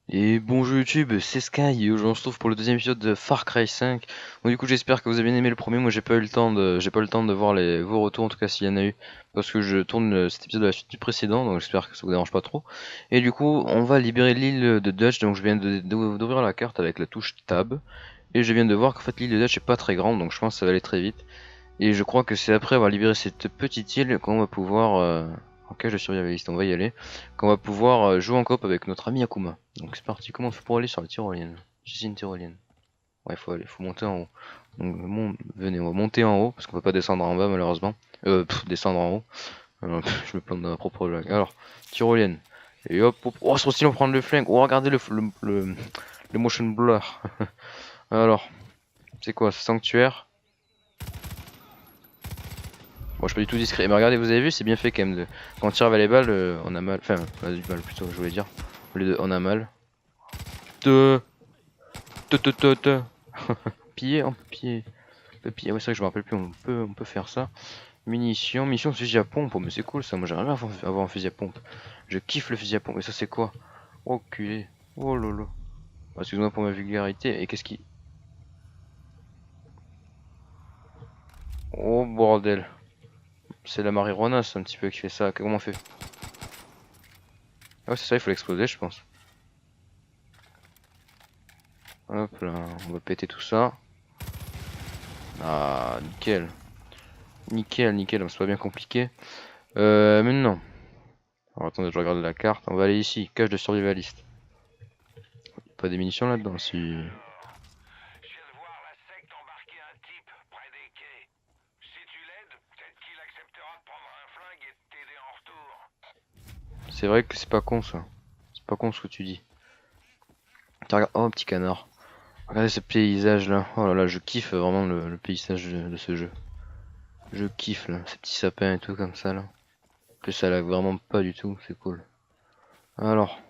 Et bonjour YouTube, c'est Sky et aujourd'hui on se retrouve pour le deuxième épisode de Far Cry 5. Bon, du coup j'espère que vous avez bien aimé le premier. Moi j'ai pas eu le temps de voir vos retours, en tout cas s'il y en a eu, parce que je tourne cet épisode à la suite du précédent, donc j'espère que ça vous dérange pas trop. Et du coup on va libérer l'île de Dutch, donc je viens d'ouvrir la carte avec la touche Tab. Et je viens de voir qu'en fait l'île de Dutch est pas très grande, donc je pense que ça va aller très vite. Et je crois que c'est après avoir libéré cette petite île qu'on va pouvoir, en cage de survivaliste, on va y aller, qu'on va pouvoir jouer en coop avec notre ami Akuma. Donc c'est parti, comment on fait pour aller sur la tyrolienne? J'ai une tyrolienne. Ouais, faut monter en haut. Donc venez, on va monter en haut, parce qu'on peut pas descendre en bas malheureusement. Descendre en haut. Je me plante dans ma propre blague. Alors, tyrolienne. Et hop, hop. Oh, sur style on prend le flingue. Oh, regardez le motion blur. Alors, c'est quoi, c'est sanctuaire? Bon, je suis pas du tout discret, mais regardez, vous avez vu, c'est bien fait quand même. Quand on tire avec les balles, on a mal. Enfin, on a du mal plutôt, je voulais dire. Au lieu de on a mal. Te, te. Piller, on peut piller. On peut piller. Ouais, c'est vrai que je me rappelle plus, on peut faire ça. Mission fusil à pompe, oh, mais c'est cool ça. Moi j'aimerais bien avoir un fusil à pompe. Je kiffe le fusil à pompe, mais ça c'est quoi? Oh culé. Oh lolo. Excuse-moi pour ma vulgarité. Et qu'est-ce qui. Oh bordel. C'est la marijuana, c'est un petit peu qui fait ça. Comment on fait? Ah ouais, c'est ça, il faut l'exploser, je pense. Hop là, on va péter tout ça. Ah, nickel. Nickel, c'est pas bien compliqué. Maintenant. Alors attendez, je regarde la carte. On va aller ici, cage de survivaliste. Pas des munitions là-dedans, si. C'est vrai que c'est pas con ça. C'est pas con ce que tu dis. Tiens, regarde. Oh, petit canard. Regardez ce paysage là. Oh là là, je kiffe vraiment le paysage de ce jeu. Je kiffe là, ces petits sapins et tout comme ça là. En plus, ça lag vraiment pas du tout, c'est cool. Alors,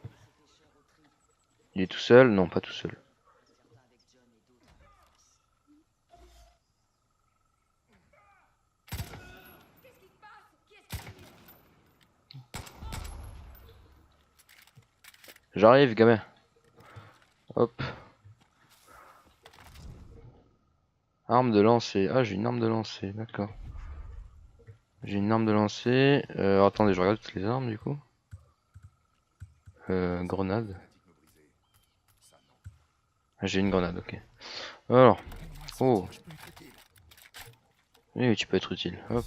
il est tout seul? Non, pas tout seul. J'arrive, gamin. Hop. Arme de lancer. Ah, j'ai une arme de lancer, d'accord. J'ai une arme de lancer. Attendez, je regarde toutes les armes du coup. Grenade. Ah, j'ai une grenade, ok. Alors. Oh. Oui, tu peux être utile. Hop.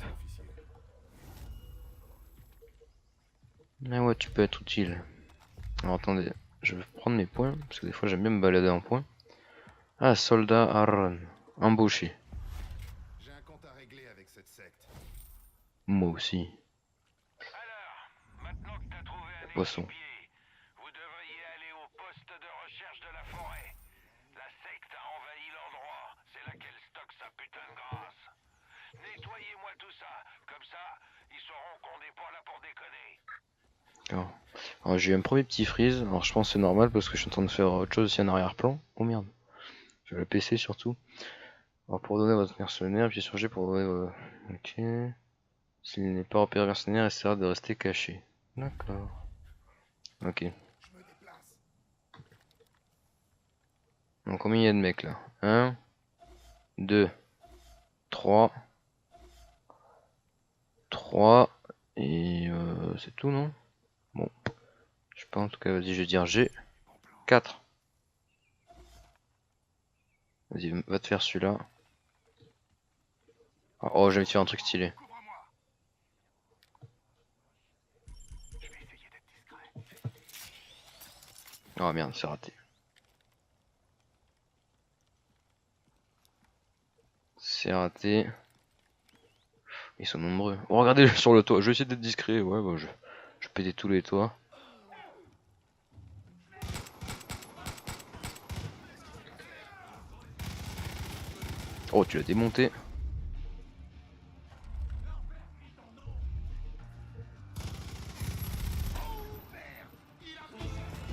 Ah ouais, tu peux être utile. Alors attendez, je vais prendre mes points, parce que des fois j'aime bien me balader en points. Ah, soldat Aaron. Embauché. Moi aussi. Poisson. Alors, j'ai eu un premier petit freeze, alors je pense que c'est normal parce que je suis en train de faire autre chose aussi en arrière-plan. Oh merde. Je vais le PC surtout. Alors pour donner votre mercenaire, appuyez sur G pour donner Ok. S'il n'est pas repéré mercenaire, essaiera de rester caché. D'accord. Ok. Donc combien il y a de mecs là? 1, 2, 3, 3 et c'est tout non? Bon. Je sais pas en tout cas, vas-y je vais dire G. 4. Vas-y, va te faire celui-là. Oh, je vais te faire un truc stylé. Oh merde, c'est raté. C'est raté. Ils sont nombreux. Oh, regardez sur le toit. Je vais essayer d'être discret. Ouais, bah, je pétais tous les toits. Oh, tu l'as démonté.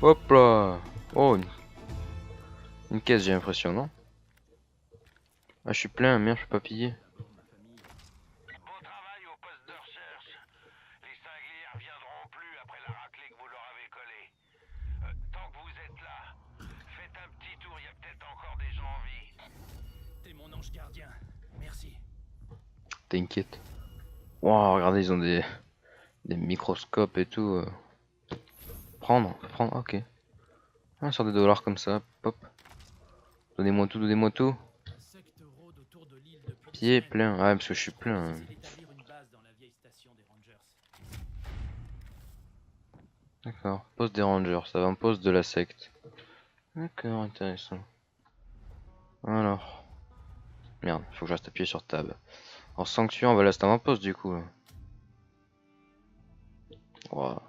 Hop là. Oh, une caisse, j'ai l'impression, non? Ah, je suis plein, merde, je peux pas piller. t'inquiète. Wow, regardez, ils ont des microscopes et tout. Prendre, ok. On sort des dollars comme ça, pop. Donnez-moi tout, donnez-moi tout. Pied plein, ouais, parce que je suis plein. D'accord, poste des rangers, ça va, un poste de la secte. D'accord, intéressant. Alors. Merde, faut que je reste appuyé sur tab. En sanctuaire, on va là, c'est un poste du coup. Là. Wow.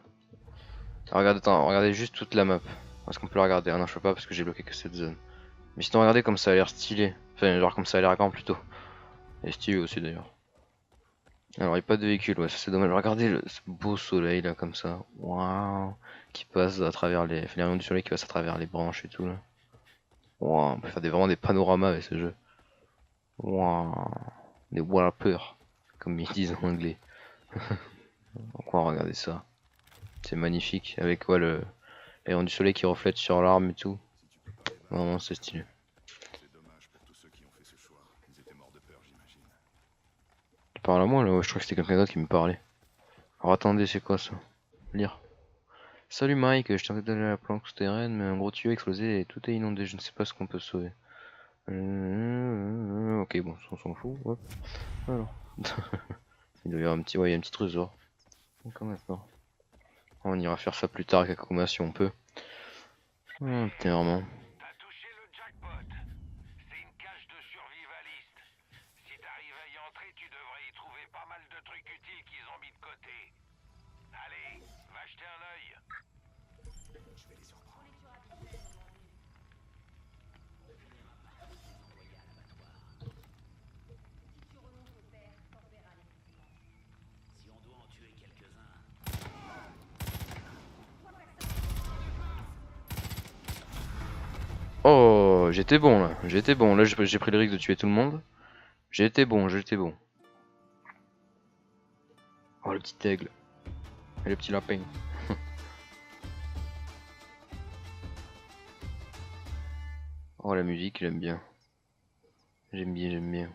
Regardez, attends, regardez juste toute la map. Est-ce qu'on peut la regarder? Ah non, je peux pas parce que j'ai bloqué que cette zone. Mais sinon, regardez comme ça a l'air stylé. Enfin, genre comme ça a l'air grand plutôt. Et stylé aussi d'ailleurs. Alors, il n'y a pas de véhicule, ouais, ça c'est dommage. Regardez ce beau soleil là, comme ça. Waouh! Qui passe à travers les. Enfin, les rayons du soleil qui passent à travers les branches et tout là. Waouh, on peut faire vraiment des panoramas avec ce jeu. Waouh! Des wallpapers, comme ils disent en anglais. Donc, on va regarder ça. C'est magnifique. Avec quoi le. Les rayons du soleil qui reflètent sur l'arme et tout. Vraiment, c'est stylé. Tu parles à moi là? Ouais, je crois que c'était quelqu'un d'autre qui me parlait. Alors attendez, c'est quoi ça? Lire. Salut Mike, je t'invite d'aller à la planque souterraine, mais un gros tuyau a explosé et tout est inondé. Je ne sais pas ce qu'on peut sauver. Ok, bon, on s'en fout. Hop. Alors. Il doit y avoir un petit, ouais, il y a un petit trésor. D'accord, maintenant. On ira faire ça plus tard avec Akuma si on peut. Clairement. Oh, j'étais bon là, j'étais bon. Là, j'ai pris le risque de tuer tout le monde. J'étais bon, j'étais bon. Oh, le petit aigle. Et le petit lapin. Oh, la musique, j'aime bien. J'aime bien, j'aime bien.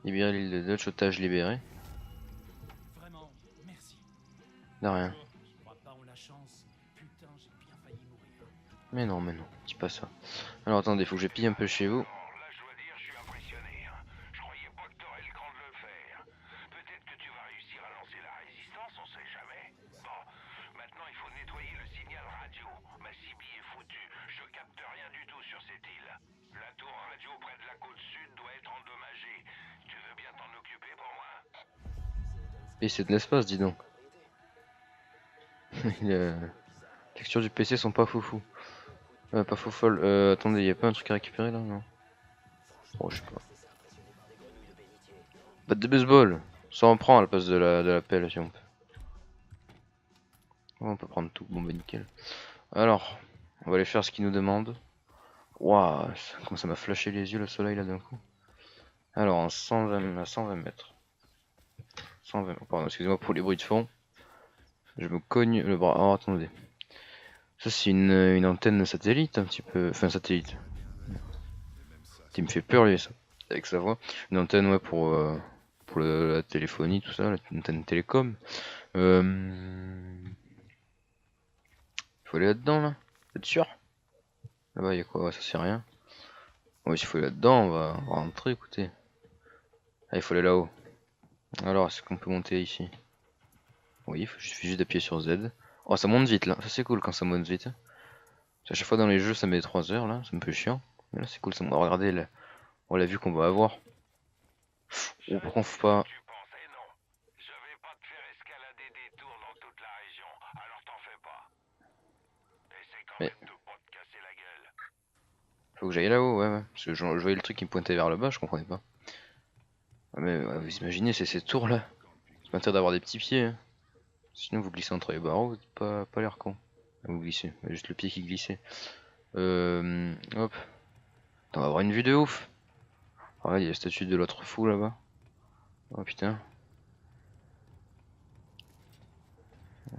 Libérer l'île de Dutch, otage libéré. De rien. Mais non, dis pas ça. Alors attendez, faut que je pille un peu chez vous. PC de l'espace, dis donc. Les textures du PC sont pas foufou. Pas faux folle. Attendez, y a pas un truc à récupérer là? Non. Oh, je sais pas. Batte de baseball. Ça en prend à la place de la pelle si on peut. Oh, on peut prendre tout. Bon, bah nickel. Alors, on va aller faire ce qu'il nous demande. Waouh, comment ça m'a flashé les yeux le soleil là d'un coup. Alors, en 120, à 120 mètres. 120, pardon, excusez-moi pour les bruits de fond. Je me cogne le bras. Oh, attendez. Ça, c'est une antenne satellite, un petit peu. Enfin, satellite. Qui me fait peur, lui, ça. Avec sa voix. Une antenne, ouais, pour la téléphonie, tout ça, une antenne télécom. Faut aller là-dedans, là. Vous êtes sûr? Là-bas, y'a quoi? Ouais, ça c'est rien. Ouais, s'il faut aller là-dedans, on va rentrer, écoutez. Ah, il faut aller là-haut. Alors, est-ce qu'on peut monter ici? Oui, il suffit juste d'appuyer sur Z. Oh, ça monte vite là, ça c'est cool quand ça monte vite. À chaque fois dans les jeux ça met 3 heures là, c'est un peu chiant. Mais là c'est cool, ça monte. Regardez là. Oh, la vue qu'on va avoir. On prend pas. Mais faut que j'aille là-haut, ouais. Parce que je voyais le truc qui me pointait vers le bas, je comprenais pas. Ah, mais ouais, vous imaginez, c'est ces tours là. C'est pas intérêt d'avoir des petits pieds. Hein. Sinon vous glissez entre les barreaux, vous pas l'air con. Vous glissez, juste le pied qui glissait. Hop. On va avoir une vue de ouf. Ah, il y a la statue de l'autre fou là-bas. Oh putain.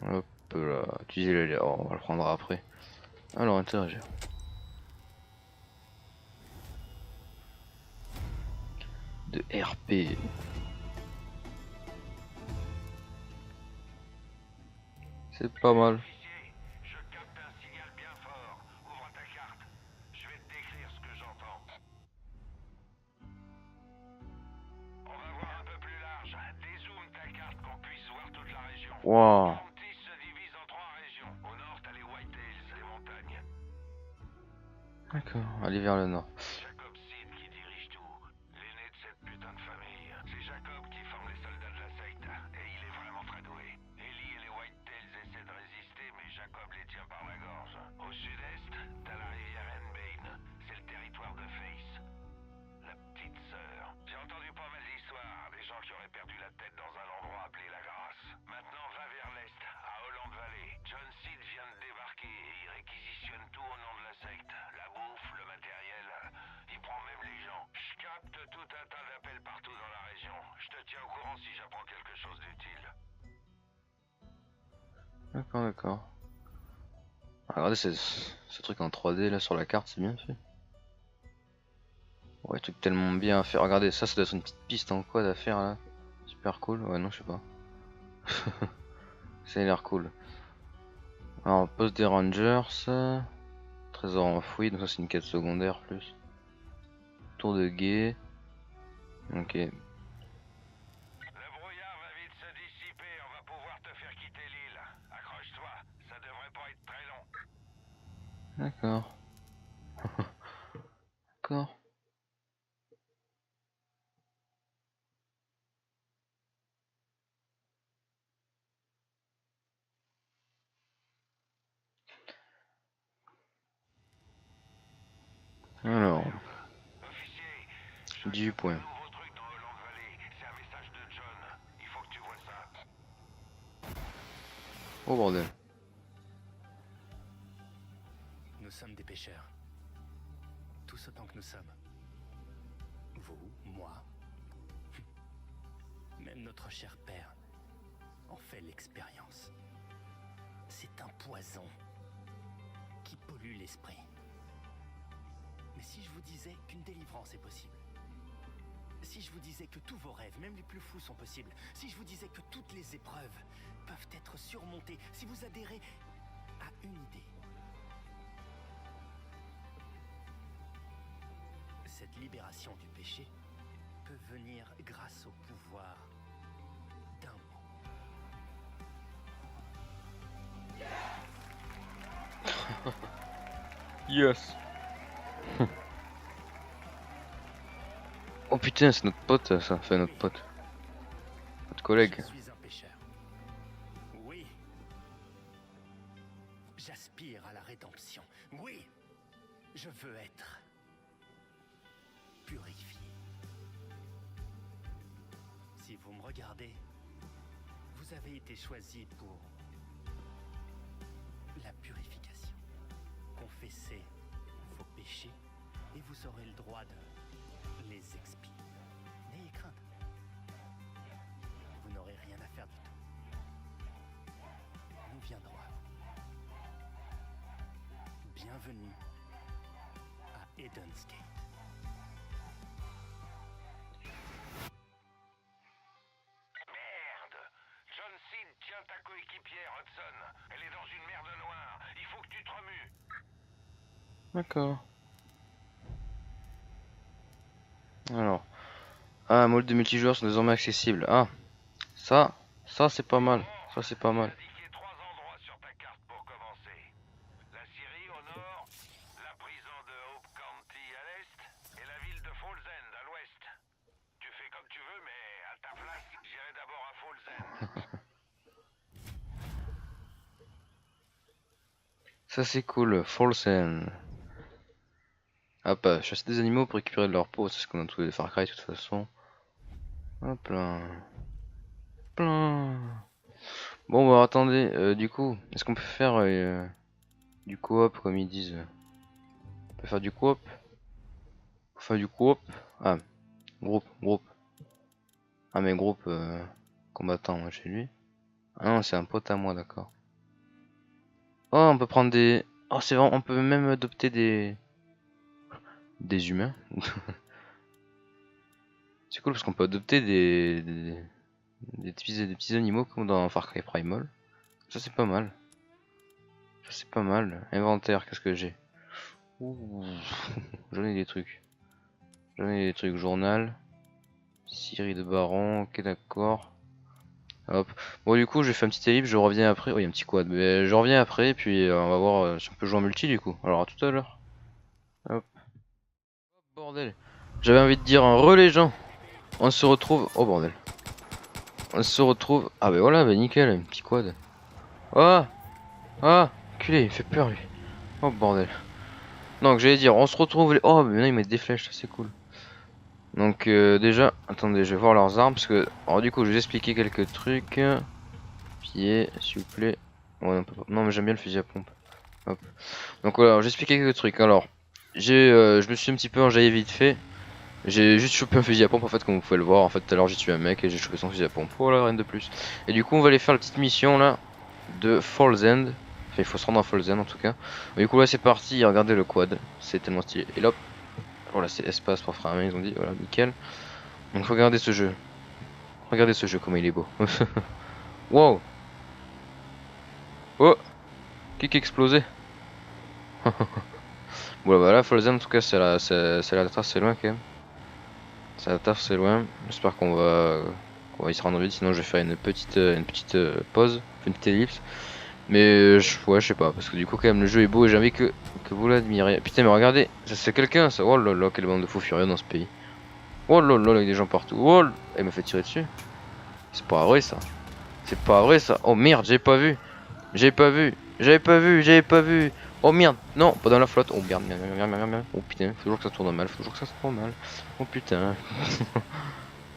Hop là. Utiliser les... Oh, on va le prendre après. Alors, interagir. de RP. C'est pas mal. Je capte un signal bien fort. Ouvre ta carte. Je vais te décrire ce que j'entends. On va voir un peu plus large. Dézoome ta carte qu'on puisse voir toute la région. Waouh. Mantis se divise en 3 régions. Au nord, t'as les Whitetails, les montagnes. D'accord, allez vers le nord. Jacob Seed qui dirige tout. L'aîné de cette putain de famille. C'est Jacob qui forme les soldats de la secte. Et il est vraiment très doué. Ellie et les Whitetails essaient de résister, mais Jacob les tient par la gorge. Au sud-est, t'as la rivière Henbane. C'est le territoire de Face. La petite sœur. J'ai entendu pas mal d'histoires. Des gens qui auraient perdu la tête dans un endroit appelé La Grasse. Maintenant, va vers l'est, à Holland Valley. John Seed vient de débarquer et il réquisitionne tout au nom de la secte. La bouffe, le matériel, il prend même les gens. Je capte tout un tas d'appels partout dans la région. Je te tiens au courant si j'apprends quelque chose d'utile. D'accord, d'accord. Ah, regardez ce truc en 3D là sur la carte, c'est bien fait. Ouais, truc tellement bien fait. Regardez, ça doit être une petite piste en quad à faire là. Super cool. Ouais, non, je sais pas. Ça a l'air cool. Alors, poste des Rangers. Trésor enfoui, donc ça c'est une quête secondaire plus. Tour de guet. Ok. Le brouillard va vite se dissiper. On va pouvoir te faire quitter l'île. Accroche-toi, ça devrait pas être très long. D'accord. D'accord. Alors, Officier, je 18 capte un points. nouveau truc dans Holland Valley. C'est un message de John. Il faut que tu vois ça. Oh bordel. Nous sommes des pêcheurs. Tous autant que nous sommes. Vous, moi, même notre cher père en fait l'expérience. C'est un poison qui pollue l'esprit. Mais si je vous disais qu'une délivrance est possible, si je vous disais que tous vos rêves, même les plus fous, sont possibles, si je vous disais que toutes les épreuves peuvent être surmontées, si vous adhérez à une idée, cette libération du péché peut venir grâce au pouvoir d'un mot. Yes. Oh putain, c'est notre pote ça. Enfin, notre pote. Notre collègue. Je suis un pêcheur. Oui. J'aspire à la rédemption. Oui. Je veux être purifié. Si vous me regardez, vous avez été choisi pour la purification. Confessez vos péchés et vous aurez le droit de les expier. N'ayez crainte. Vous n'aurez rien à faire du tout. Nous viendrons. Bienvenue à Eden's Gate. Merde! John Seed tient ta coéquipière, Hudson. Elle est dans une merde noire. Il faut que tu te remues. D'accord. Alors. Ah, modes de multijoueurs sont désormais accessibles. Ah, ça c'est pas mal. Ça c'est pas mal. Indiquez 3 endroits sur ta carte pour commencer. La Syrie au nord, la prison de Hope County à l'est et la ville de Falls End à l'ouest. Tu fais comme tu veux, mais à ta place, j'irai d'abord à Falls End. Ça c'est cool. Folsen. Hop, chasser des animaux pour récupérer de leur peau. C'est ce qu'on a tous les Far Cry de toute façon. Hop là. Plein. Bon bah attendez, du coup, est-ce qu'on peut faire du coop comme ils disent? On peut faire du coop? Enfin du coop. Ah, groupe. Ah mais groupe combattant moi chez lui. Ah non, c'est un pote à moi, d'accord. Oh, on peut prendre des. Oh, c'est vrai, on peut même adopter des humains. C'est cool parce qu'on peut adopter des petits animaux comme dans Far Cry Primal. Ça c'est pas mal. Ça c'est pas mal. Inventaire, qu'est-ce que j'ai? Ouh, j'en ai des trucs. J'en ai des trucs. Journal. Scierie de Baron, ok d'accord. Hop. Bon du coup je fais un petit élip, je reviens après. Oh il y a un petit quad, mais je reviens après et puis on va voir si on peut jouer en multi du coup. Alors à tout à l'heure. Hop. Oh, bordel. J'avais envie de dire un relais gens. On se retrouve. Oh bordel. On se retrouve. Ah bah voilà, bah nickel, un petit quad. Oh. Ah culé, il fait peur lui. Oh bordel. Donc j'allais dire, on se retrouve les... Oh mais maintenant ils mettent des flèches, ça c'est cool. Donc déjà, attendez, je vais voir leurs armes parce que... Alors du coup je vais vous expliquer quelques trucs. Pied, s'il vous plaît. Ouais, non mais j'aime bien le fusil à pompe. Hop. Donc voilà, j'explique quelques trucs. Alors, je me suis un petit peu enjaillé vite fait. J'ai juste chopé un fusil à pompe en fait, comme vous pouvez le voir. En fait, tout à l'heure j'ai tué un mec et j'ai chopé son fusil à pompe. Voilà, rien de plus. Et du coup, on va aller faire la petite mission là de Falls End. Enfin, il faut se rendre à Falls End en tout cas. Et du coup, là c'est parti. Regardez le quad, c'est tellement stylé. Et là, voilà, c'est espace pour faire un main, ils ont dit. Voilà, nickel. Donc, regardez ce jeu. Regardez ce jeu, comment il est beau. Wow! Oh! Qui a explosé? Bon bah là Falls End en tout cas c'est la trace c'est loin quand même. C'est la taf c'est loin. J'espère qu'on va y se rendre vite, sinon je vais faire une petite pause, une petite ellipse. Mais ouais je sais pas, parce que du coup quand même le jeu est beau et j'ai envie que vous l'admiriez. Putain mais regardez, ça c'est quelqu'un ça. Oh là là, quelle bande de fous furieux dans ce pays. Oh là là, avec des gens partout. Oh là, il m'a fait tirer dessus. C'est pas vrai ça. C'est pas vrai ça. Oh merde, j'ai pas vu. J'ai pas vu. J'avais pas vu, j'avais pas vu. Oh merde, non, pas dans la flotte. Oh merde, merde, merde, merde, merde. Oh putain, faut toujours que ça tourne mal, faut toujours que ça se tourne mal. Oh putain.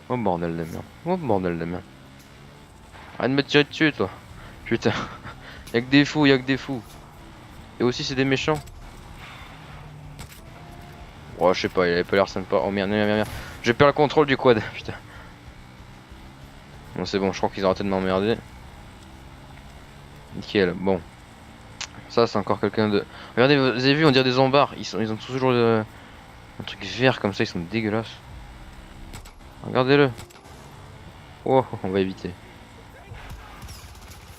Oh bordel de merde. Oh bordel de merde. Arrête de me tirer dessus toi. Putain. Y'a que des fous, y'a que des fous. Et aussi c'est des méchants. Oh je sais pas, il avait pas l'air sympa. Oh merde, merde, merde, merde. Je perds le contrôle du quad, putain. Bon c'est bon, je crois qu'ils ont arrêté de m'emmerder. Nickel, bon. Ça c'est encore quelqu'un de... Regardez, vous avez vu, on dirait des zombards. Ils ont toujours un truc vert comme ça, ils sont dégueulasses. Regardez-le. Oh, on va éviter.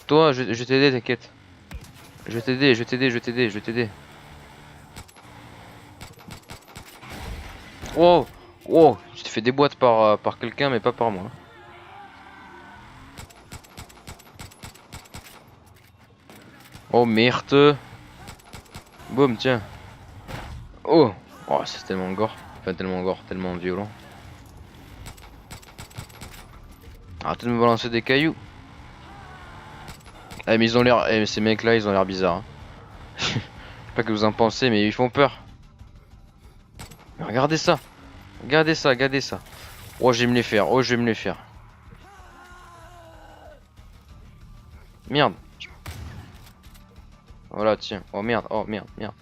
Toi, je vais t'aider, t'inquiète. Je vais t'aider, je vais t'aider, je vais t'aider, je vais t'aider. Oh, oh, tu t'es fait des boîtes par quelqu'un, mais pas par moi. Oh merde. Boum, tiens. Oh, oh c'est tellement gore. Enfin, tellement gore, tellement violent. Arrêtez de me balancer des cailloux. Eh mais ils ont l'air... Eh mais ces mecs là ils ont l'air bizarres hein. Je sais pas que vous en pensez mais ils font peur. Mais regardez ça. Regardez ça, regardez ça. Oh je vais me les faire, oh je vais me les faire. Merde. Voilà tiens. Oh merde, oh merde, merde.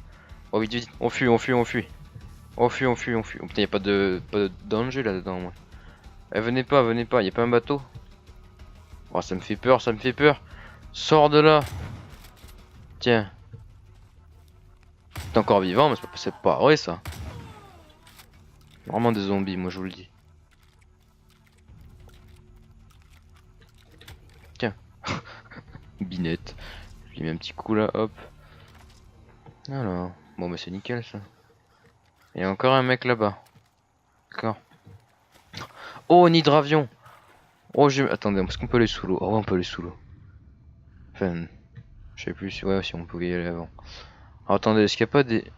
Oh vite vite, on fuit, on fuit, on fuit. On fuit, on fuit, on fuit. Oh putain y'a pas de danger là dedans moi. Eh venez pas, y'a pas un bateau. Oh ça me fait peur, ça me fait peur. Sors de là. Tiens. T'es encore vivant mais c'est pas vrai ça. Vraiment des zombies moi je vous le dis. Tiens. Binette. Je lui mets un petit coup là, hop. Alors. Bon bah c'est nickel ça. Il y a encore un mec là-bas. D'accord. Oh, un hydravion. Oh j'ai... Attendez, est-ce qu'on peut aller sous l'eau? Oh on peut aller sous l'eau. Enfin... Je sais plus si... Ouais, si on pouvait y aller avant. Alors, attendez, est-ce qu'il n'y a pas des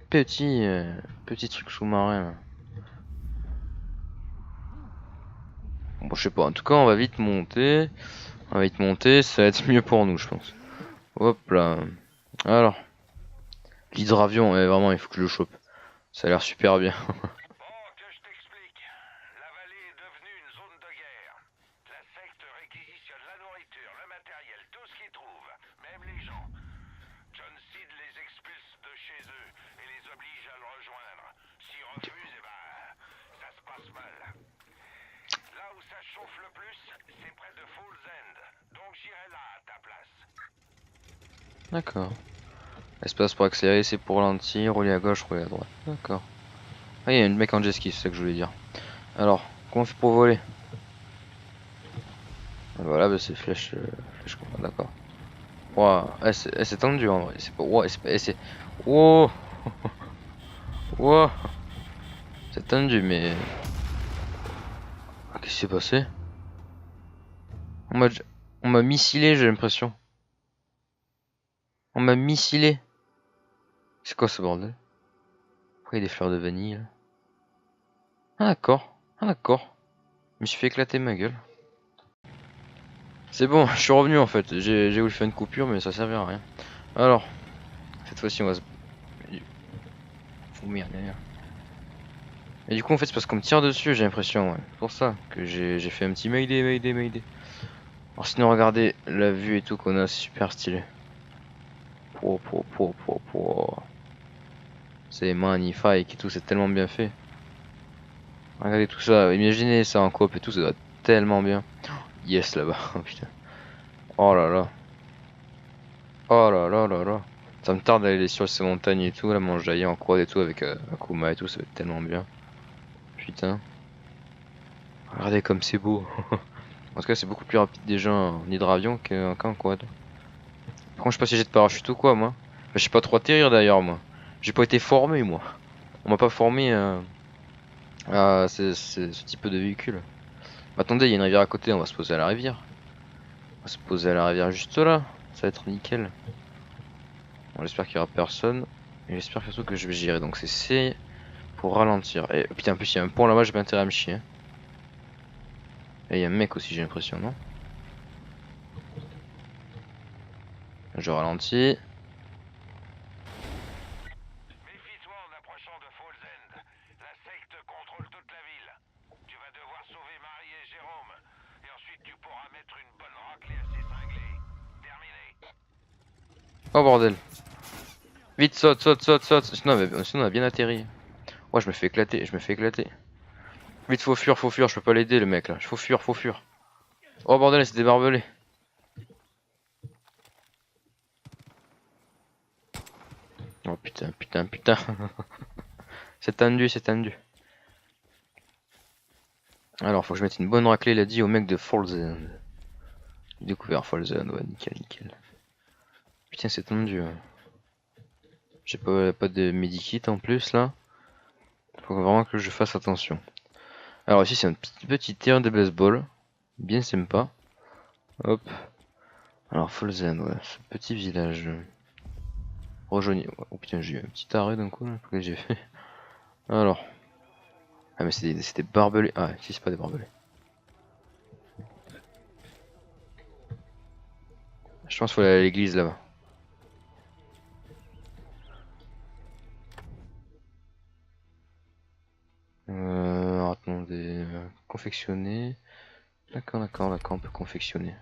petits trucs sous-marins là? Bon je sais pas, en tout cas on va vite monter. On va vite monter, ça va être mieux pour nous je pense. Hop là. Alors. L'hydravion, ouais, vraiment il faut que je le chope. Ça a l'air super bien. Bon, que je t'explique. La vallée est devenue une zone de guerre. La secte réquisitionne la nourriture, le matériel, tout ce qu'ils trouvent, même les gens. John Seed les expulse de chez eux et les oblige à le rejoindre. S'ils refusent, eh ben, ça se passe mal. Là où ça chauffe le plus, c'est près de Falls End. Donc j'irai là à ta place. D'accord. Espace pour accélérer, c'est pour ralentir, rouler à gauche, rouler à droite. D'accord. Ah, il y a un mec en jet ski, c'est ça que je voulais dire. Alors, comment on fait pour voler? Voilà, bah c'est flèche, flèche combat, d'accord. Ouah, c'est tendu en vrai. C'est pas. Ouah, c'est pas. C'est. Wow, wow, c'est tendu, mais. Ah, qu'est-ce qui s'est passé? On m'a on m'a missilé, j'ai l'impression. On m'a missilé. C'est quoi ce bordel? Pourquoi il y a des fleurs de vanille là? Ah d'accord, ah d'accord. Je me suis fait éclater ma gueule. C'est bon, je suis revenu en fait. J'ai voulu faire une coupure, mais ça servait à rien. Alors, cette fois-ci, on va se. Oh merde, derrière. Et du coup, en fait, c'est parce qu'on me tire dessus, j'ai l'impression. Ouais. C'est pour ça que j'ai fait un petit Mayday, Mayday, Mayday. Alors, sinon, regardez la vue et tout qu'on a, c'est super stylé. Po. C'est magnifique et tout, c'est tellement bien fait. Regardez tout ça, imaginez ça en coop et tout, ça doit être tellement bien. Yes là-bas, oh putain. Oh là là. Oh là là là là. Ça me tarde d'aller sur ces montagnes et tout, là, mon jaillir en quad et tout avec Akuma et tout, ça va être tellement bien. Putain. Regardez comme c'est beau. En tout cas, c'est beaucoup plus rapide déjà en hydravion qu'en quad. Par contre, je sais pas si j'ai de parachute ou quoi, moi. Je sais pas trop atterrir d'ailleurs, moi. J'ai pas été formé, moi. On m'a pas formé à ce type de véhicule. Attendez, il y a une rivière à côté, on va se poser à la rivière. On va se poser à la rivière juste là. Ça va être nickel. Bon, j'espère qu'il y aura personne. Et j'espère surtout que je vais gérer. Donc c'est C pour ralentir. Et putain, en plus, il y a un pont là-bas, j'ai pas intérêt à me chier. Et il y a un mec aussi, j'ai l'impression, non? Je ralentis. Méfie-toi en approchant de Falls End. La secte contrôle toute la ville. Tu vas devoir sauver Marie et Jérôme. Et ensuite tu pourras mettre une bonne raclée à ces cinglés. Terminé. Oh bordel. Vite, saute, saute, saute, saute. Sinon on a bien atterri. Ouais, je me fais éclater, je me fais éclater. Vite, faut fuir, je peux pas l'aider le mec là. Faut fuir, faut fuir. Oh bordel, c'est débarbelé. Oh putain, putain, putain. C'est tendu, c'est tendu. Alors, faut que je mette une bonne raclée, il a dit au mec de Falls End. Découvert Falls End, ouais, nickel, nickel. Putain, c'est tendu. J'ai pas de medikit en plus là. Faut vraiment que je fasse attention. Alors ici c'est un petit terrain de baseball. Bien sympa. Hop. Alors Folzen, ouais, ce petit village. Rejoigné. Oh putain, j'ai eu un petit arrêt d'un coup là. Qu'est-ce que j'ai fait? Alors. Ah mais c'était barbelé. Ah si c'est pas des barbelés. Je pense qu'il faut aller à l'église là-bas. Alors, attendez. Confectionner. D'accord, d'accord, d'accord, on peut confectionner.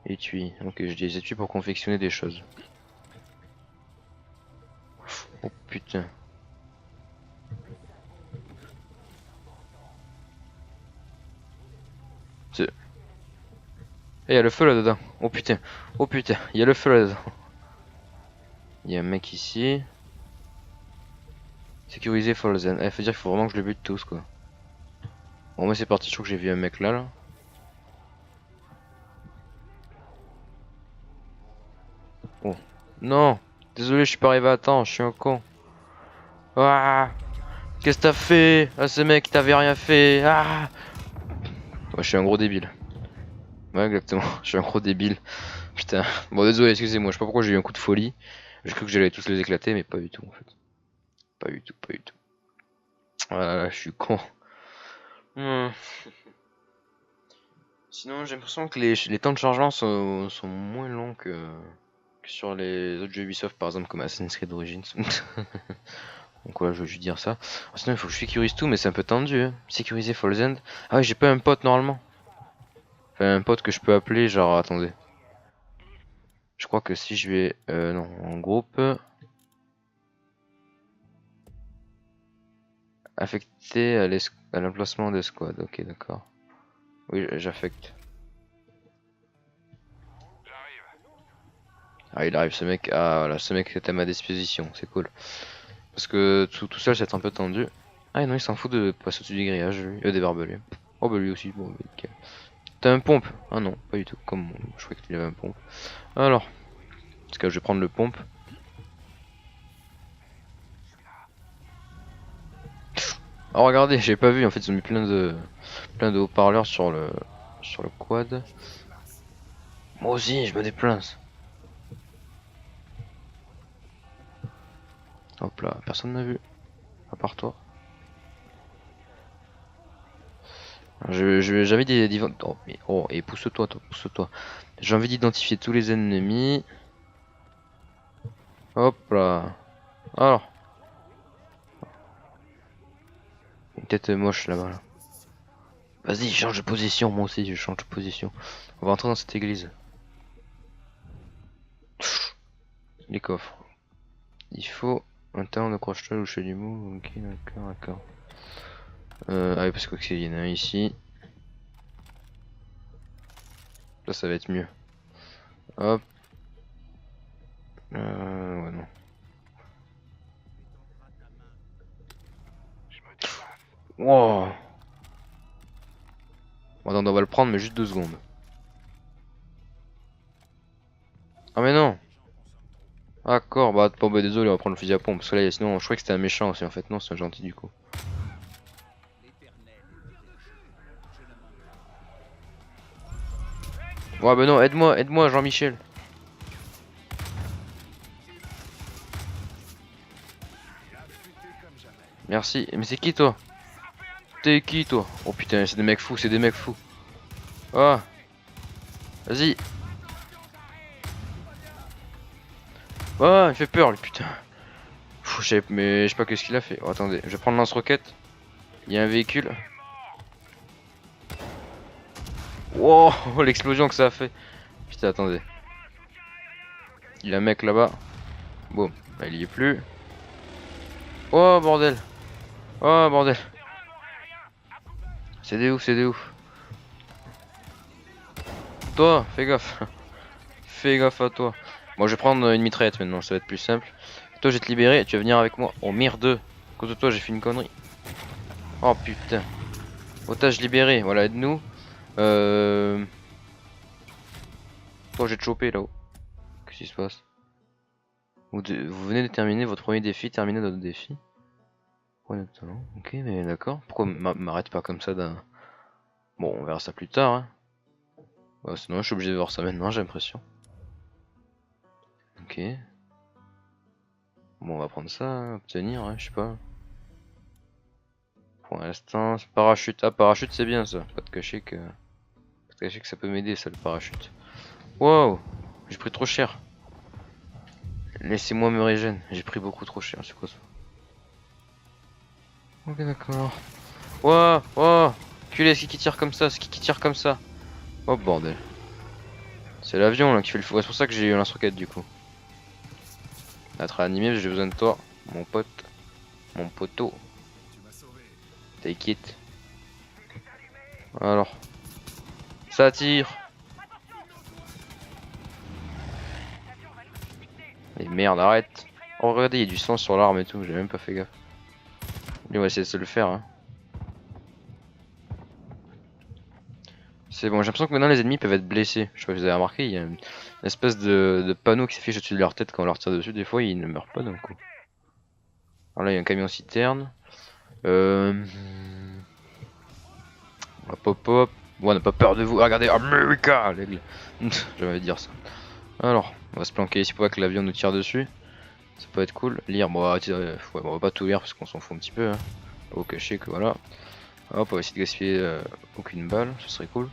Étui. Ok, j'ai des étuis pour confectionner des choses. Oh putain. C'est. Eh, y'a le feu là-dedans. Oh putain. Oh putain, y'a le feu là-dedans. Y'a un mec ici. Sécuriser Folzen. Eh, faut dire qu'il faut vraiment que je le bute tous quoi. Bon, moi c'est parti, je crois que j'ai vu un mec là. Oh. Non. Désolé, je suis pas arrivé à temps, je suis un con. Ah. Qu'est-ce que t'as fait? Ah, ce mec, t'avais rien fait. Ah. Ouais, je suis un gros débile. Ouais, exactement. Je suis un gros débile. Putain. Bon, désolé, excusez-moi. Je sais pas pourquoi j'ai eu un coup de folie. J'ai cru que j'allais tous les éclater, mais pas du tout en fait. Pas du tout, pas du tout. Voilà, je suis con. Hmm. Sinon, j'ai l'impression que les temps de chargement sont moins longs que sur les autres jeux Ubisoft, par exemple comme Assassin's Creed Origins. Donc voilà, je veux juste dire ça. Sinon, il faut que je sécurise tout, mais c'est un peu tendu. Hein. Sécuriser Falls End. Ah oui, j'ai pas un pote normalement. Enfin, un pote que je peux appeler, genre, attendez. Je crois que si je vais, non, en groupe, affecté à l'emplacement de squad. Ok, d'accord. Oui, j'affecte. J'arrive. Ah, il arrive ce mec. Ah, voilà, ce mec est à ma disposition. C'est cool. Parce que tout seul, c'est un peu tendu. Ah non, il s'en fout de passer au-dessus du grillage, lui. Des barbelés. Oh bah lui aussi, bon, bah, nickel. T'as un pompe? Ah non, pas du tout. Comme je croyais qu'il avait un pompe. Alors, parce que je vais prendre le pompe. Oh regardez, j'ai pas vu, en fait ils ont mis plein de haut-parleurs sur le quad. Moi aussi, je me déplace. Hop là, personne m'a vu, à part toi. J'avais oh, mais, oh, et pousse-toi, toi, pousse-toi. J'ai envie d'identifier tous les ennemis. Hop là. Alors, une tête moche là-bas. Là. Vas-y, change de position, moi aussi, je change de position. On va entrer dans cette église. Les coffres. Il faut un talent d'accroche-toile ou chez du mou. Ok, d'accord, d'accord. Ah oui, parce qu'il y en a un ici. Là, ça va être mieux. Hop. Ouais, non. Wow. Bon, attends, on va le prendre, mais juste 2 secondes. Ah, mais non. D'accord, bon, bah désolé, on va prendre le fusil à pompe. Parce que là, sinon, je croyais que c'était un méchant aussi. En fait, non, c'est un gentil du coup. Ouais, bah non, aide-moi, Jean-Michel. Merci. Mais c'est qui toi? T'es qui toi? Oh putain, c'est des mecs fous, c'est des mecs fous. Ah, vas-y. Ah, il fait peur, le putain. Mais je sais pas qu'est-ce qu'il a fait. Oh, attendez, je vais prendre lance-roquette. Il y a un véhicule. Wow, l'explosion que ça a fait. Putain, attendez. Il y a un mec là-bas. Bon, bah, il y est plus. Oh bordel. Oh bordel. C'est des ouf, c'est des ouf. Toi, fais gaffe. Fais gaffe à toi. Bon, je vais prendre une mitraillette maintenant, ça va être plus simple. Toi, je vais te libérer, tu vas venir avec moi. Oh merde. À cause de toi, j'ai fait une connerie. Oh putain. Otage libéré, voilà, aide-nous. Toi, j'ai te chopé là-haut. Qu'est-ce qui se passe? Vous venez de terminer votre premier défi, terminez notre défi. Ouais, notamment. Ok, mais d'accord. Pourquoi m'arrête pas comme ça d'un. Bon, on verra ça plus tard, hein. Ouais, sinon, je suis obligé de voir ça maintenant, j'ai l'impression. Ok. Bon, on va prendre ça, hein, obtenir, hein, je sais pas. Pour l'instant, parachute. Ah, parachute, c'est bien ça. Pas de cacher que. Pas de cacher que ça peut m'aider, ça, le parachute. Wow! J'ai pris trop cher. Laissez-moi me régène. J'ai pris beaucoup trop cher, c'est quoi ça? Ok, d'accord. Wow! Wow! Culé, c'est qui tire comme ça? C'est qui tire comme ça? Oh bordel. C'est l'avion là qui fait le fou. Ouais, c'est pour ça que j'ai eu un lance-roquette du coup. Être animé, j'ai besoin de toi, mon pote. Mon poteau. Take it. Alors. Ça tire. Mais merde, arrête. Oh, regardez, il y a du sang sur l'arme et tout, j'ai même pas fait gaffe. Lui, on va essayer de se le faire. Hein. C'est bon, j'ai l'impression que maintenant les ennemis peuvent être blessés. Je sais pas si vous avez remarqué, il y a une espèce de panneau qui s'affiche au-dessus de leur tête quand on leur tire dessus. Des fois, ils ne meurent pas d'un coup. Alors là, il y a un camion citerne. Hop hop hop. Bon, on n'a pas peur de vous. Ah, regardez, America l'aigle. J'avais dire ça. Alors, on va se planquer ici pour pas que l'avion nous tire dessus. Ça peut être cool. Lire, bon, ouais, bon, on va pas tout lire parce qu'on s'en fout un petit peu. Hein. Au cacher que voilà. Hop, on va essayer de gaspiller aucune balle, ce serait cool.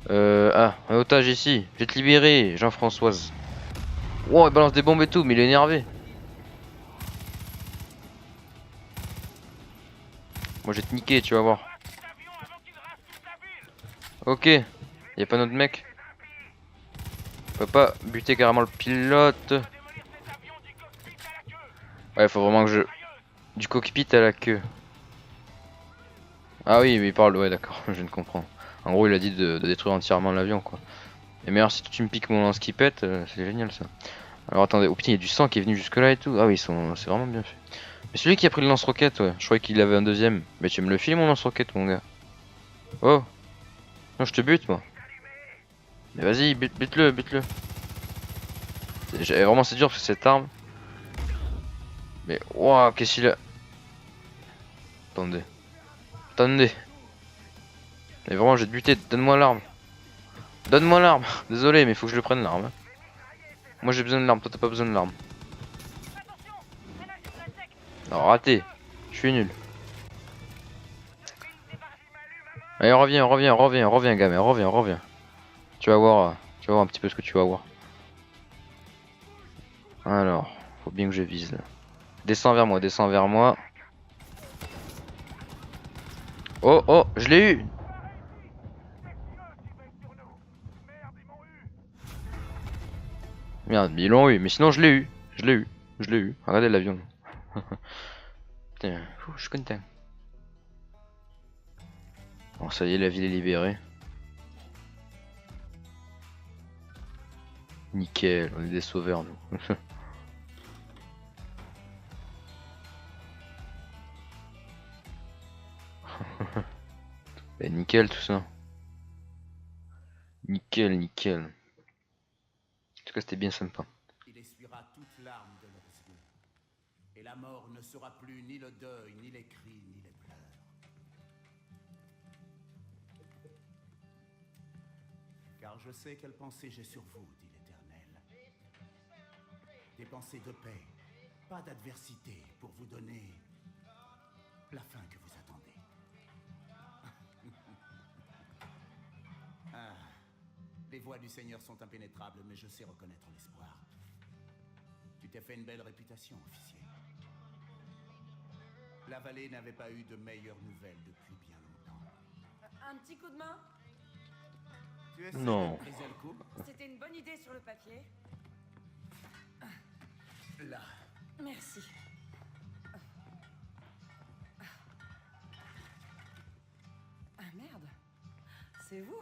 Ah, un otage ici. Je vais te libérer, Jean-Françoise. Wow, il balance des bombes et tout, mais il est énervé. Moi, je vais te niquer, tu vas voir. Ok, y a pas notre mec. On peut pas buter carrément le pilote. Ouais, faut vraiment que je. Du cockpit à la queue. Ah oui, mais il parle, ouais, d'accord, je ne comprends. En gros, il a dit de détruire entièrement l'avion, quoi. Et mais alors, si tu me piques mon lance qui pète, c'est génial ça. Alors attendez, oh putain, il y a du sang qui est venu jusque là et tout. Ah oui, c'est vraiment bien fait. Mais celui qui a pris le lance-roquette, ouais. Je croyais qu'il avait un deuxième. Mais tu me le files mon lance-roquette, mon gars. Oh. Non, je te bute, moi. Mais vas-y, bute-le, bute-le. Vraiment, c'est dur parce que cette arme. Mais, waouh, qu'est-ce qu'il a. Attendez. Attendez. Mais vraiment, je vais te buter. Donne-moi l'arme. Donne-moi l'arme. Désolé, mais faut que je le prenne l'arme. Moi, j'ai besoin de l'arme. Toi, t'as pas besoin de l'arme. Alors, raté. Je suis nul. Allez, reviens, gamin. Reviens. Tu vas voir un petit peu ce que tu vas voir. Alors, faut bien que je vise là. Descends vers moi. Oh, je l'ai eu. Merde, mais ils l'ont eu, mais sinon je l'ai eu. Je l'ai eu. Regardez l'avion. Putain, je suis content. Bon, ça y est, la ville est libérée. Nickel, on est des sauveurs nous. Et nickel tout ça. Nickel. En tout cas, c'était bien sympa. Il essuiera toute larme de leurs yeux. Et la mort ne sera plus ni le deuil, ni les cris, ni les pleurs. Car je sais quelle pensée j'ai sur vous, dit l'Éternel. Des pensées de paix, pas d'adversité, pour vous donner la fin que vous attendez. Ah, les voies du Seigneur sont impénétrables, mais je sais reconnaître l'espoir. Tu t'es fait une belle réputation, officier. La vallée n'avait pas eu de meilleures nouvelles depuis bien longtemps. Un petit coup de main? Tu essaies Non. de briser le coup? C'était une bonne idée sur le papier. Là. Merci. Ah merde. C'est vous?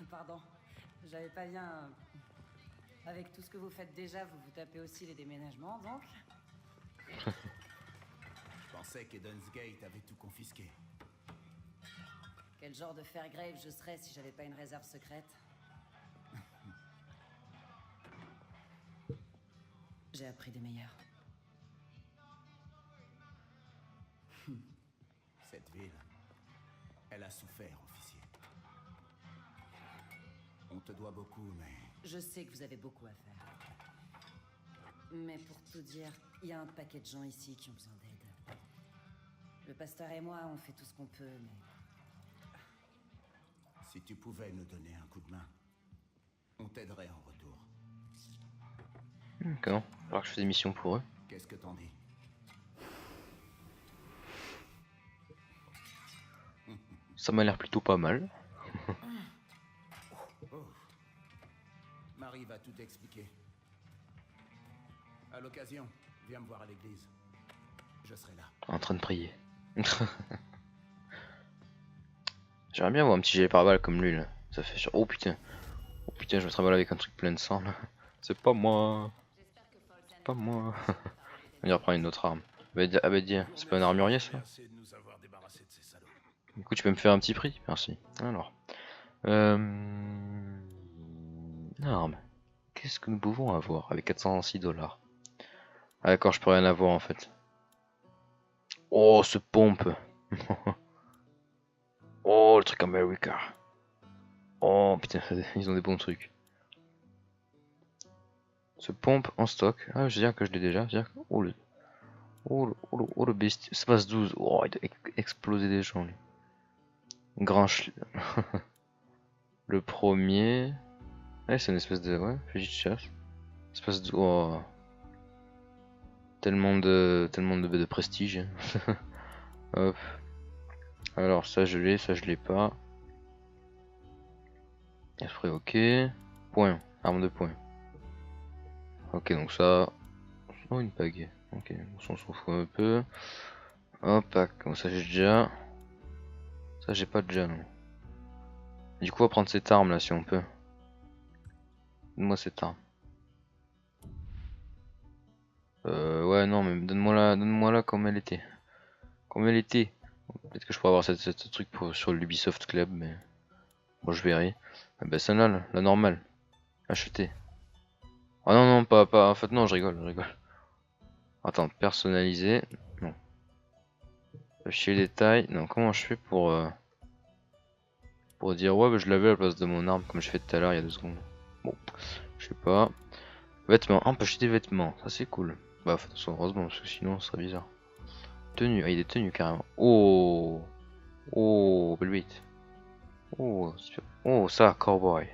Pardon. J'avais pas bien... Avec tout ce que vous faites déjà, vous vous tapez aussi les déménagements, donc? Je pensais qu'Eden's Gate avait tout confisqué. Quel genre de Fairgrave je serais si j'avais pas une réserve secrète? J'ai appris des meilleurs. Cette ville, elle a souffert, officier. On te doit beaucoup, mais... Je sais que vous avez beaucoup à faire. Mais pour tout dire, il y a un paquet de gens ici qui ont besoin d'aide. Le pasteur et moi, on fait tout ce qu'on peut, mais... Si tu pouvais nous donner un coup de main, on t'aiderait en retour. D'accord. Alors que je fais des missions pour eux. Qu'est-ce que t'en dis? Ça m'a l'air plutôt pas mal. Oh. Marie va tout expliquer. À l'occasion, viens me voir à l'église. Je serai là. En train de prier. J'aimerais bien avoir un petit gilet pare-balles comme lui là. Ça fait sur. Oh putain, je me travaille avec un truc plein de sang là. C'est pas moi. C'est pas moi. On va reprendre une autre arme. Abedia, c'est pas un armurier ça? Merci de nous avoir débarrassés de ces salauds. Du coup, tu peux me faire un petit prix? Merci. Alors. Arme. Qu'est-ce que nous pouvons avoir avec 406 $? Ah d'accord, je peux rien avoir en fait. Oh, ce pompe. Oh, le truc America. Oh putain, ils ont des bons trucs. Ce pompe en stock. Ah, je veux dire que je l'ai déjà. Oh le. Oh le bestiau. Space 12. Oh, il doit exploser des gens lui. Le premier. Ouais, c'est une espèce de. Ouais, fusil de chasse. Espèce de. Oh. Tellement de prestige. Hop. Alors ça je l'ai, ça je l'ai pas. Esprit ok. Point. Arme de point. Ok donc ça. Oh une bague. Ok, on s'en fout un peu. Hop, comme ça j'ai déjà. Ça j'ai pas déjà non. Du coup on va prendre cette arme là si on peut. Donne-moi cette arme. Ouais, non, mais donne-moi-la comme elle était. Comme elle était. Peut-être que je pourrais avoir ce truc sur l'Ubisoft Club, mais bon, je verrai. Ah bah, celle-là, la normale. Acheter. Ah non, non, pas. En fait, non, je rigole. Attends, personnaliser. Non. Afficher les détails. Non, comment je fais pour dire ouais, bah, je l'avais à la place de mon arme, comme je fais tout à l'heure il y a 2 secondes. Bon, je sais pas. Vêtements. Ah, on peut acheter des vêtements. Ça, c'est cool. Bah, de toute façon, heureusement, parce que sinon, ce serait bizarre. Tenue. Ah, il y a des tenues carrément. Oh. Oh, belle bite. Oh, oh, ça, cowboy.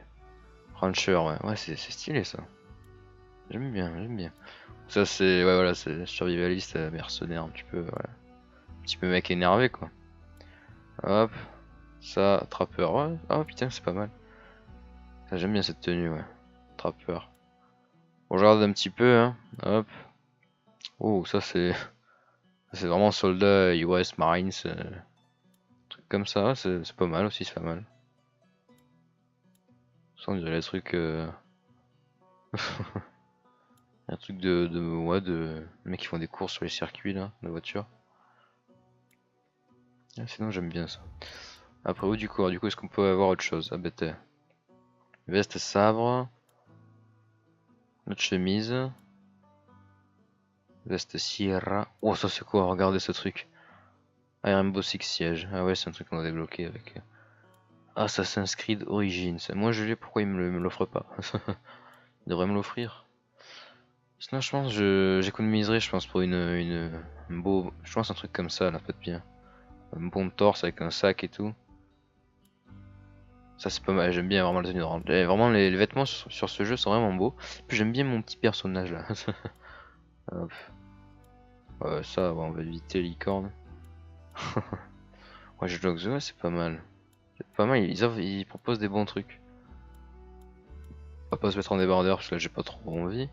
Rancher, ouais. Ouais, c'est stylé ça. J'aime bien, j'aime bien. Ça, c'est. Ouais, voilà, c'est survivaliste, mercenaire, un petit peu. Voilà. Un petit peu mec énervé, quoi. Hop. Ça, trappeur. Ouais. Ah, putain, c'est pas mal. Ça, j'aime bien cette tenue, ouais. Trappeur. On regarde un petit peu, hein. Hop. Oh, ça, c'est. C'est vraiment soldat US Marines. Truc comme ça, c'est pas mal aussi, c'est pas mal. Ça, on dirait les trucs. Un truc ouais, de mecs qui font des courses sur les circuits là, de voiture. Ah, sinon j'aime bien ça. Après du coup est-ce qu'on peut avoir autre chose? Ah bête. Veste sabre. Notre chemise. Veste Sierra. Oh ça c'est quoi? Regardez ce truc. Ah, Rainbow Six Siege. Ah ouais c'est un truc qu'on a débloqué avec. Assassin's Creed Origins. Moi je l'ai, pourquoi il me l'offre pas? Il devrait me l'offrir. Sinon je pense j'économiserai je pense pour un beau. Je pense un truc comme ça là, peut-être bien. Un bon torse avec un sac et tout. Ça c'est pas mal, j'aime bien vraiment la tenue de rang. Vraiment les vêtements sur ce jeu sont vraiment beaux. Puis j'aime bien mon petit personnage là. Hop. Ouais, ça on va éviter licorne. Ouais, je Dogs, ouais, c'est pas mal. C'est pas mal, ils proposent des bons trucs. On va pas se mettre en débardeur parce que là j'ai pas trop envie.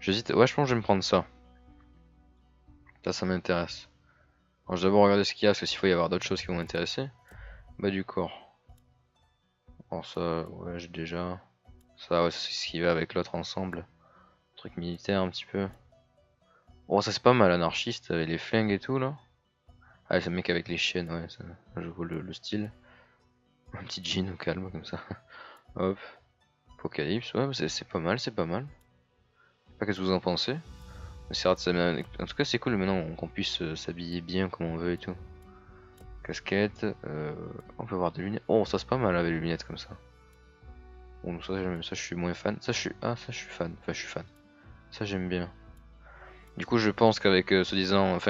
J'hésite, ouais je pense que je vais me prendre ça. Ça m'intéresse. Alors je vais d'abord regarder ce qu'il y a parce que s'il faut y avoir d'autres choses qui vont m'intéresser. Bah du corps. Alors ça, ouais j'ai déjà. Ça ouais c'est ce qui va avec l'autre ensemble. Truc militaire un petit peu. Oh ça c'est pas mal, anarchiste avec les flingues et tout là. Ah c'est le mec avec les chiennes, ouais, ça, je vois le style. Un petit jean au calme comme ça. Hop. Apocalypse, ouais c'est pas mal, c'est pas mal. Je sais pas qu'est-ce que vous en pensez. En tout cas c'est cool maintenant qu'on puisse s'habiller bien comme on veut et tout. Casquette, on peut avoir des lunettes. Oh ça c'est pas mal avec les lunettes comme ça. Bon ça je suis moins fan. Ça je suis fan. Enfin je suis fan. Ça j'aime bien. Du coup je pense qu'avec soi-disant.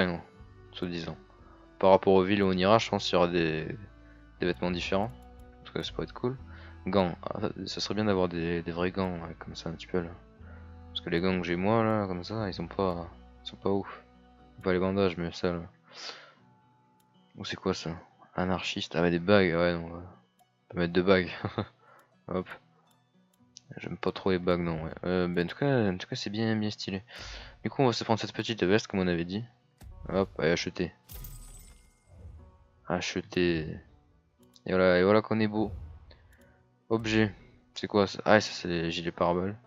Par rapport aux villes où on ira, je pense qu'il y aura des vêtements différents. En tout cas ça pourrait être cool. Gants, ça serait bien d'avoir des vrais gants ouais, comme ça un petit peu là. Parce que les gants que j'ai moi là, comme ça, ils sont pas ouf. Pas les bandages mais ça là. Oh c'est quoi ça? Anarchiste, ah ouais des bagues, ouais non. On peut mettre 2 bagues. Hop. J'aime pas trop les bagues non ouais. Ben en tout cas c'est bien stylé. Du coup on va se prendre cette petite veste comme on avait dit. Hop, allez acheter. Acheter. Et voilà qu'on est beau. Objet. C'est quoi ça? Ah ça c'est les gilets pare-balles.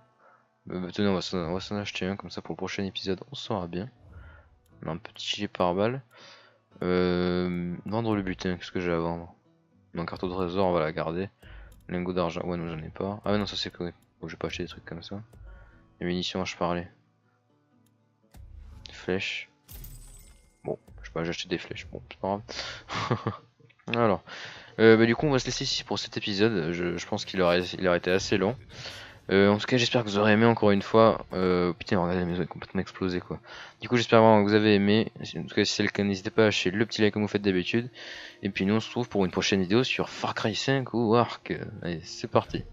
Tenez on va s'en acheter un comme ça pour le prochain épisode on saura bien. On a un petit gilet pare-balles. Vendre le butin, qu'est-ce que j'ai à vendre? Mon carte au trésor on va la garder. Lingot d'argent, ouais non j'en ai pas. Ah ouais non ça c'est quoi? Bon je vais pas acheter des trucs comme ça. Les munitions je parlais. Flèches. Bon, je sais pas, j'ai acheté des flèches, bon c'est pas grave. Alors, bah, du coup on va se laisser ici pour cet épisode, je pense qu'il aurait été assez long. En tout cas j'espère que vous aurez aimé encore une fois. Putain regardez la maison est complètement explosée quoi. Du coup j'espère vraiment que vous avez aimé. En tout cas si c'est le cas n'hésitez pas à lâcher le petit like comme vous faites d'habitude. Et puis nous on se retrouve pour une prochaine vidéo sur Far Cry 5 ou Ark. Allez c'est parti.